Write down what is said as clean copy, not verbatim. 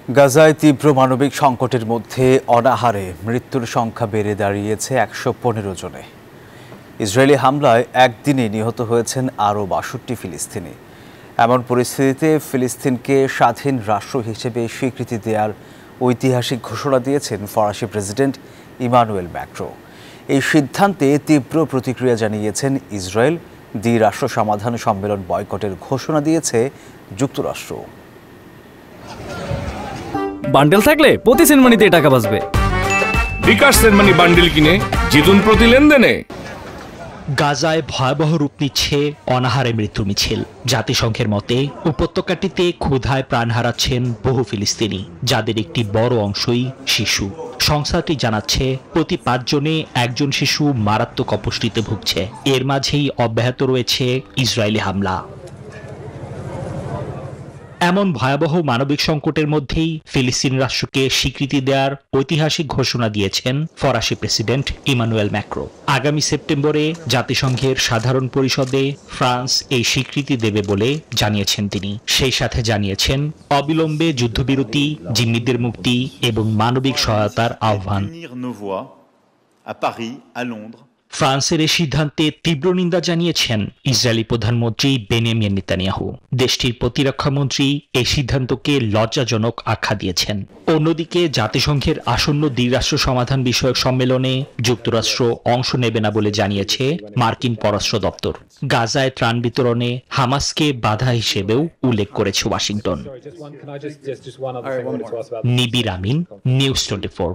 গাজায় তীব্র মানবিক সংকটের মধ্যে অনাহারে মৃত্যুর সংখ্যা বেড়ে দাঁড়িয়েছে ১১৫ জনে। ইসরায়েলি হামলায় একদিনে নিহত হয়েছেন আরও ৬২ ফিলিস্তিনি। এমন পরিস্থিতিতে ফিলিস্তিনকে স্বাধীন রাষ্ট্র হিসেবে স্বীকৃতি দেওয়ার ঐতিহাসিক ঘোষণা দিয়েছেন ফরাসি প্রেসিডেন্ট ইমানুয়েল ম্যাক্রো। এই সিদ্ধান্তে তীব্র প্রতিক্রিয়া জানিয়েছেন ইসরায়েল। দ্বিরাষ্ট্র সমাধান সম্মেলন বয়কটের ঘোষণা দিয়েছে যুক্তরাষ্ট্র। বান্ডেল থাকলে প্রতি সেনমানিতে টাকা বাঁচবে। বিকাশ সেনমানি বান্ডেল কিনে জিতুন প্রতি লেনদেনে। গাজায় ভয়াবহ রূপ নিচ্ছে অনাহারে মৃত্যুর মিছিল। জাতিসংঘের মতে উপত্যকাটিতে ক্ষুধায় প্রাণ হারাচ্ছেন বহু ফিলিস্তিনি, যাদের একটি বড় অংশই শিশু। সংস্থাটি জানাচ্ছে প্রতি ৫ জনে একজন শিশু মারাত্মক অপুষ্টিতে ভুগছে। এর মাঝেই অব্যাহত রয়েছে ইসরায়েলি হামলা। এমন ভয়াবহ মানবিক সংকটের মধ্যেই ফিলিস্তিন রাষ্ট্রকে স্বীকৃতি দেওয়ার ঐতিহাসিক ঘোষণা দিয়েছেন ফরাসি প্রেসিডেন্ট ইমানুয়েল ম্যাক্রো। আগামী সেপ্টেম্বরে জাতিসংঘের সাধারণ পরিষদে ফ্রান্স এই স্বীকৃতি দেবে বলে জানিয়েছেন তিনি। সেই সাথে জানিয়েছেন অবিলম্বে যুদ্ধবিরতি, জিম্মিদের মুক্তি এবং মানবিক সহায়তার আহ্বান। ফ্রান্সের এই সিদ্ধান্তে তীব্র নিন্দা জানিয়েছেন ইসরায়েলি প্রধানমন্ত্রী বেনিয়ামিন নেতানিয়াহু। দেশটির প্রতিরক্ষামন্ত্রী এই সিদ্ধান্তকে লজ্জাজনক আখ্যা দিয়েছেন। অন্যদিকে জাতিসংঘের আসন্ন দ্বিরাষ্ট্র সমাধান বিষয়ক সম্মেলনে যুক্তরাষ্ট্র অংশ নেবে না বলে জানিয়েছে মার্কিন পররাষ্ট্র দপ্তর। গাজায় ত্রাণ বিতরণে হামাসকে বাধা হিসেবেও উল্লেখ করেছে ওয়াশিংটন। নিবির আমিন, নিউজ 24।